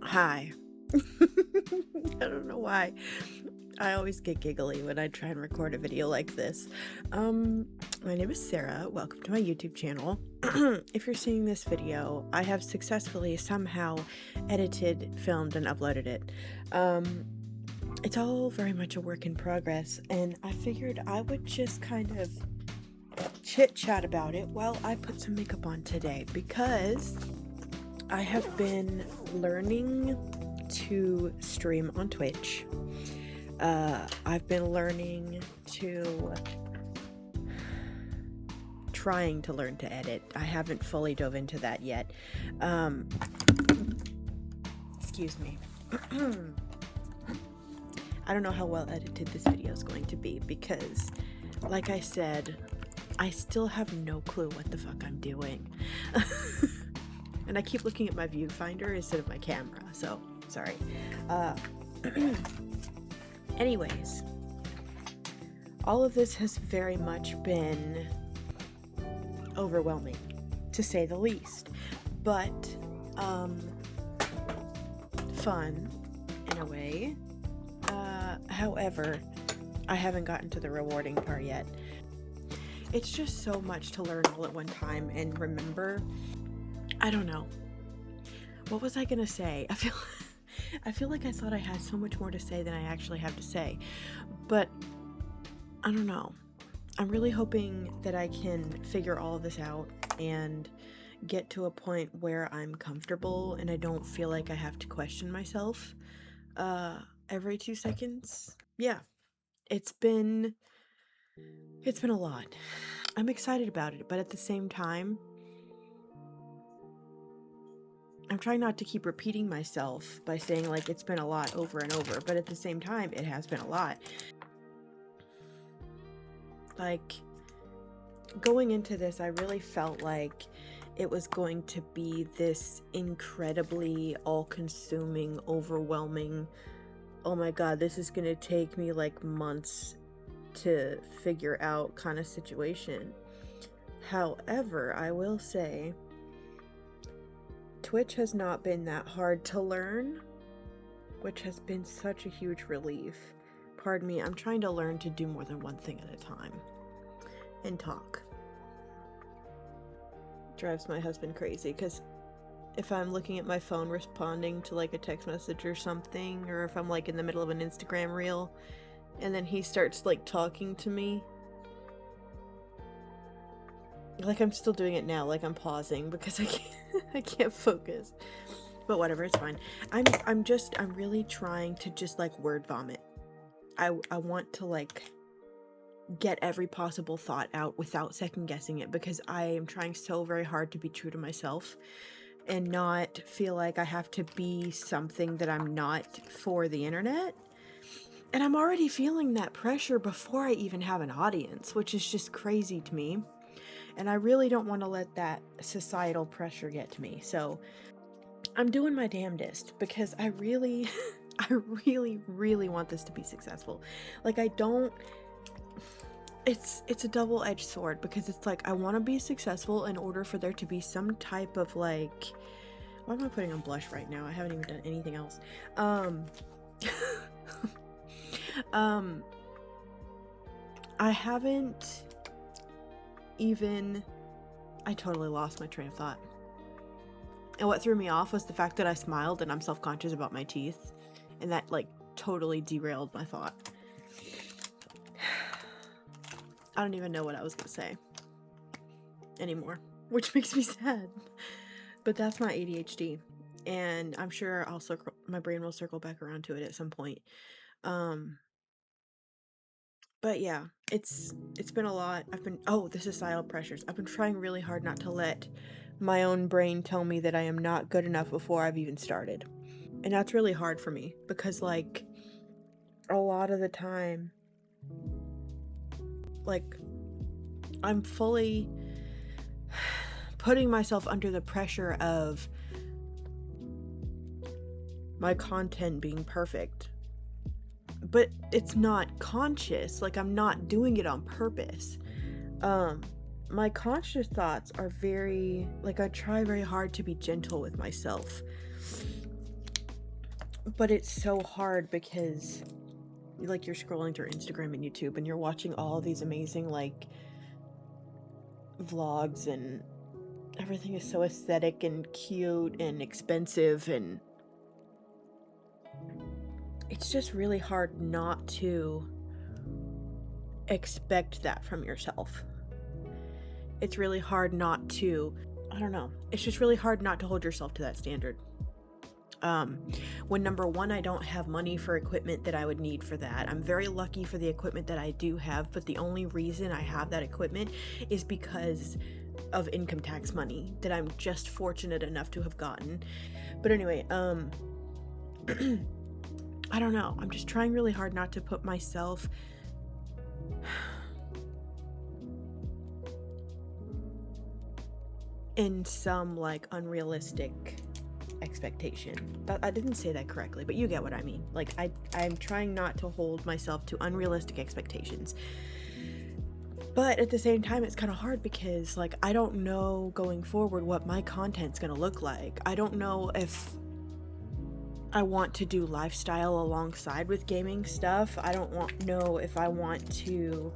Hi. I don't know why. I always get giggly when I try and record a video like this. My name is Sarah. Welcome to my YouTube channel. If you're seeing this video, I have successfully somehow edited, filmed, and uploaded it. It's all very much a work in progress, and I figured I would just kind of chit-chat about it while I put some makeup on today, because I have been learning to stream on Twitch. I've been trying to learn to edit. I haven't fully dove into that yet. Excuse me. I don't know how well edited this video is going to be because, like I said, I still have no clue what the fuck I'm doing. And I keep looking at my viewfinder instead of my camera, so sorry. Anyways, all of this has very much been overwhelming, to say the least, but fun in a way. However, I haven't gotten to the rewarding part yet. It's just so much to learn all at one time and remember. I don't know. What was I gonna say? I feel like I thought I had so much more to say than I actually have to say. But I don't know. I'm really hoping that I can figure all of this out and get to a point where I'm comfortable and I don't feel like I have to question myself every 2 seconds. Yeah. It's been a lot. I'm excited about it, but at the same time, I'm trying not to keep repeating myself by saying like it's been a lot over and over, but at the same time, it has been a lot. Like, going into this, I really felt like it was going to be this incredibly all-consuming, overwhelming, oh my god, this is gonna take me like months to figure out kind of situation. However, I will say, Twitch has not been that hard to learn, which has been such a huge relief. Pardon me, I'm trying to learn to do more than one thing at a time and talk. Drives my husband crazy because if I'm looking at my phone responding to like a text message or something, or if I'm like in the middle of an Instagram reel and then he starts like talking to me, like I'm still doing it now, like I'm pausing because I can't focus. But whatever, it's fine. I'm really trying to just like word vomit. I want to like get every possible thought out without second guessing it, because I am trying so very hard to be true to myself and not feel like I have to be something that I'm not for the internet. And I'm already feeling that pressure before I even have an audience, which is just crazy to me. And I really don't want to let that societal pressure get to me. So I'm doing my damnedest because I really want this to be successful. Like, it's a double-edged sword, because it's like I want to be successful in order for there to be some type of like, why am I putting on blush right now? I haven't even done anything else. I haven't even, I totally lost my train of thought. And what threw me off was the fact that I smiled and I'm self-conscious about my teeth, and that like totally derailed my thought. I don't even know what I was gonna say anymore, which makes me sad. But that's my ADHD, and I'm sure my brain will circle back around to it at some point. But yeah, it's been a lot. The societal pressures. I've been trying really hard not to let my own brain tell me that I am not good enough before I've even started. And that's really hard for me, because like a lot of the time, like I'm fully putting myself under the pressure of my content being perfect. But it's not conscious. Like, I'm not doing it on purpose. My conscious thoughts are very, like, I try very hard to be gentle with myself. But it's so hard because like you're scrolling through Instagram and YouTube and you're watching all these amazing like vlogs, and everything is so aesthetic and cute and expensive, and it's just really hard not to expect that from yourself. It's really hard not to, I don't know, it's just really hard not to hold yourself to that standard. When number one, I don't have money for equipment that I would need for that. I'm very lucky for the equipment that I do have, but the only reason I have that equipment is because of income tax money that I'm just fortunate enough to have gotten. But anyway, I don't know. I'm just trying really hard not to put myself in some like unrealistic expectation. I didn't say that correctly, but you get what I mean. Like I'm trying not to hold myself to unrealistic expectations. But at the same time, it's kind of hard because like I don't know going forward what my content's going to look like. I don't know if I want to do lifestyle alongside with gaming stuff. I don't know if I want to,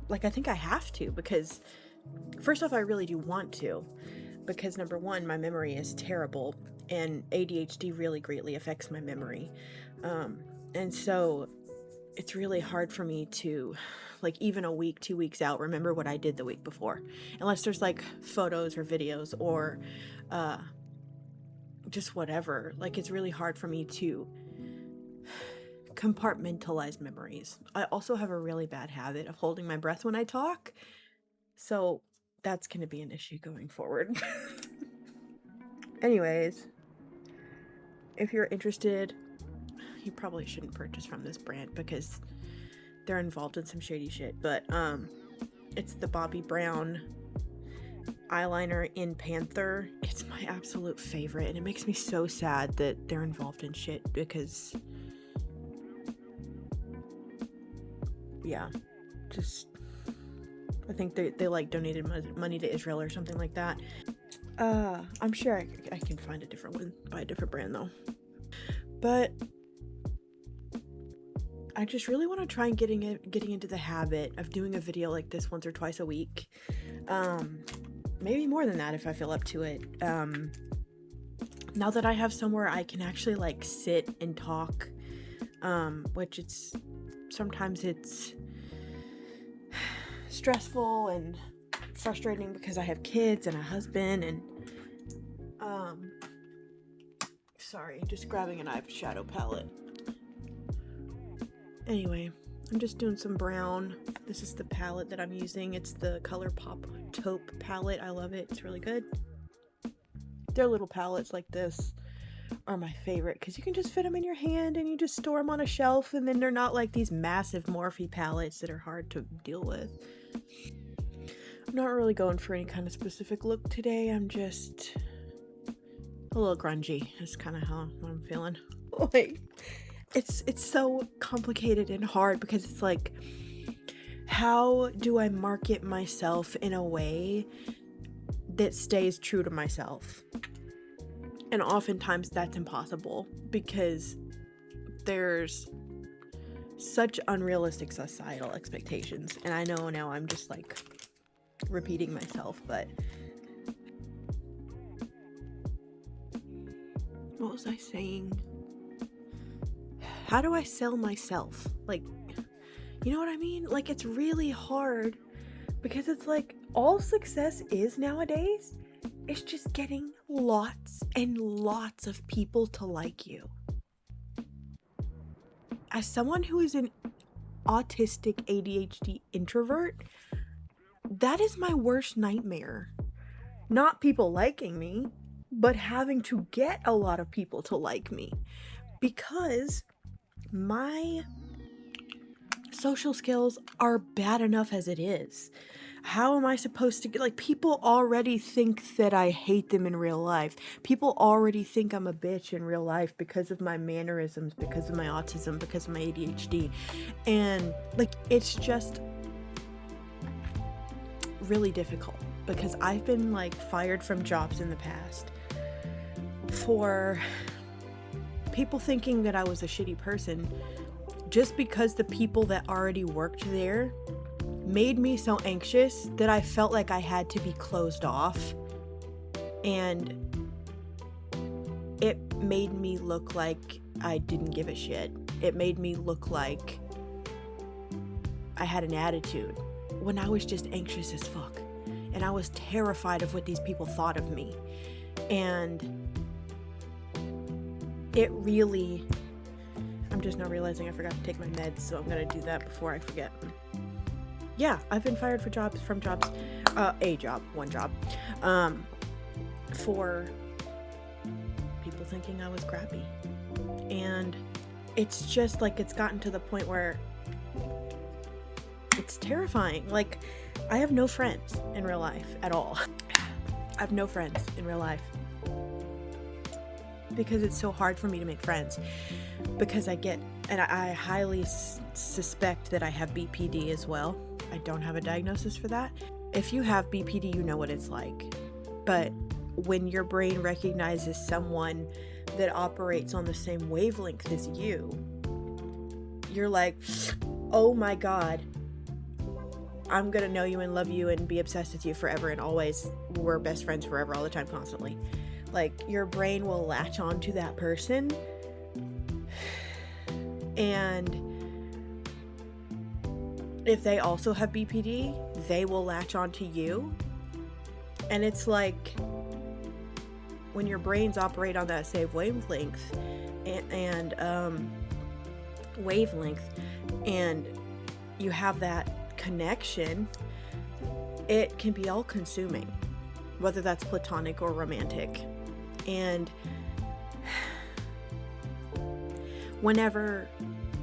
like, I think I have to, because first off, I really do want to, because number one, my memory is terrible and ADHD really greatly affects my memory. And so it's really hard for me to, like, even a week, 2 weeks out, remember what I did the week before, unless there's like photos or videos or just whatever. Like, it's really hard for me to compartmentalize memories. I also have a really bad habit of holding my breath when I talk, so that's going to be an issue going forward. Anyways, if you're interested, you probably shouldn't purchase from this brand because they're involved in some shady shit, but it's the Bobbi Brown eyeliner in Panther. It's my absolute favorite, and it makes me so sad that they're involved in shit because, yeah, just, I think they like donated money to Israel or something like that. I'm sure I can find a different one by a different brand though. But I just really want to try and getting into the habit of doing a video like this once or twice a week. Maybe more than that if I feel up to it. Now that I have somewhere I can actually like sit and talk, which sometimes it's stressful and frustrating because I have kids and a husband, and sorry, just grabbing an eyeshadow palette. Anyway, I'm just doing some brown. This is the palette that I'm using. It's the ColourPop Taupe palette. I love it. It's really good. Their little palettes like this are my favorite because you can just fit them in your hand and you just store them on a shelf, and then they're not like these massive Morphe palettes that are hard to deal with. I'm not really going for any kind of specific look today. I'm just a little grungy. That's kind of how I'm feeling. Like, it's so complicated and hard because it's like, how do I market myself in a way that stays true to myself? And oftentimes that's impossible because there's such unrealistic societal expectations. And I know now I'm just like repeating myself, but what was I saying? How do I sell myself? Like, you know what I mean? Like, it's really hard because it's like all success is nowadays, it's just getting lots and lots of people to like you. As someone who is an autistic ADHD introvert, that is my worst nightmare. Not people liking me, but having to get a lot of people to like me, because my social skills are bad enough as it is. How am I supposed to get, like, people already think that I hate them in real life. People already think I'm a bitch in real life because of my mannerisms, because of my autism, because of my ADHD. And like, it's just really difficult because I've been like fired from jobs in the past for people thinking that I was a shitty person just because the people that already worked there made me so anxious that I felt like I had to be closed off, and it made me look like I didn't give a shit. It made me look like I had an attitude when I was just anxious as fuck, and I was terrified of what these people thought of me. And it really, I'm just now realizing I forgot to take my meds, so I'm gonna do that before I forget. Yeah, I've been fired from jobs, one job, for people thinking I was crappy. And it's just like, it's gotten to the point where it's terrifying. Like, I have no friends in real life at all. I have no friends in real life because it's so hard for me to make friends, because I highly suspect that I have BPD as well. I don't have a diagnosis for that. If you have BPD, you know what it's like. But when your brain recognizes someone that operates on the same wavelength as you, you're like, oh my God, I'm gonna know you and love you and be obsessed with you forever and always. We're best friends forever, all the time, constantly. Like, your brain will latch on to that person, and if they also have BPD, they will latch on to you. And it's like, when your brains operate on that same wavelength and you have that connection, it can be all consuming, whether that's platonic or romantic. And whenever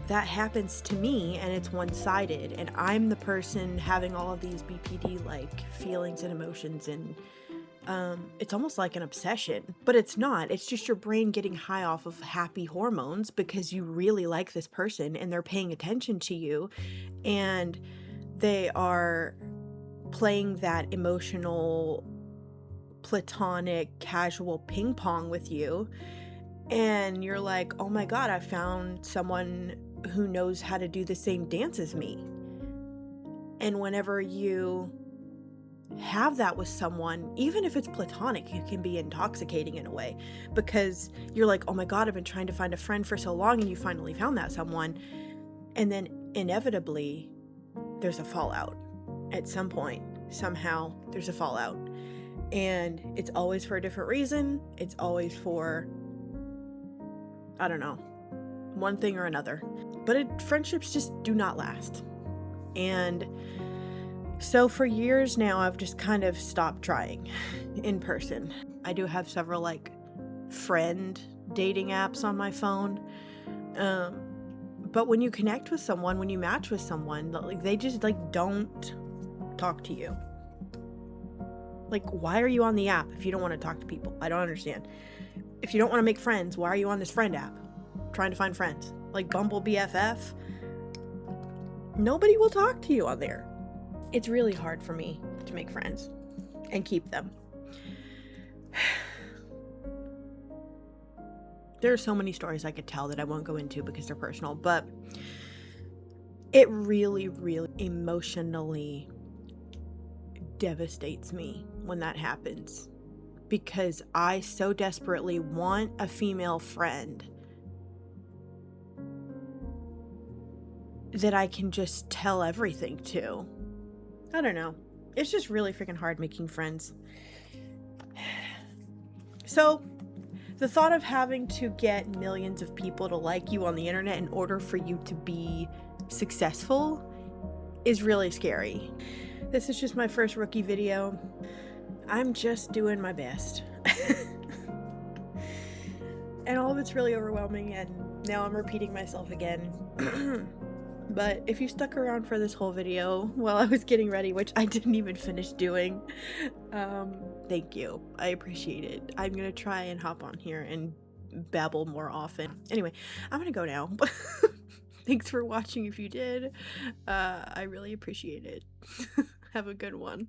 that happens to me and it's one-sided, and I'm the person having all of these BPD like feelings and emotions, and it's almost like an obsession, but it's not. It's just your brain getting high off of happy hormones because you really like this person and they're paying attention to you, and they are playing that emotional, platonic, casual ping pong with you. And you're like, oh my God, I found someone who knows how to do the same dance as me. And whenever you have that with someone, even if it's platonic, it can be intoxicating in a way, because you're like, oh my God, I've been trying to find a friend for so long, and you finally found that someone. And then inevitably there's a fallout at some point. Somehow there's a fallout, and it's always for a different reason. It's always for, I don't know, one thing or another. But friendships just do not last. And so for years now, I've just kind of stopped trying in person. I do have several like friend dating apps on my phone. But when you connect with someone, when you match with someone, like, they just like don't talk to you. Like, why are you on the app if you don't want to talk to people? I don't understand. If you don't want to make friends, why are you on this friend app trying to find friends? Like Bumble BFF? Nobody will talk to you on there. It's really hard for me to make friends and keep them. There are so many stories I could tell that I won't go into because they're personal, but it really, really emotionally devastates me when that happens, because I so desperately want a female friend that I can just tell everything to. I don't know. It's just really freaking hard making friends. So, the thought of having to get millions of people to like you on the internet in order for you to be successful is really scary. This is just my first rookie video. I'm just doing my best. And all of it's really overwhelming, and now I'm repeating myself again. But if you stuck around for this whole video while I was getting ready, which I didn't even finish doing, thank you. I appreciate it. I'm gonna try and hop on here and babble more often. Anyway, I'm gonna go now. Thanks for watching if you did. I really appreciate it. Have a good one.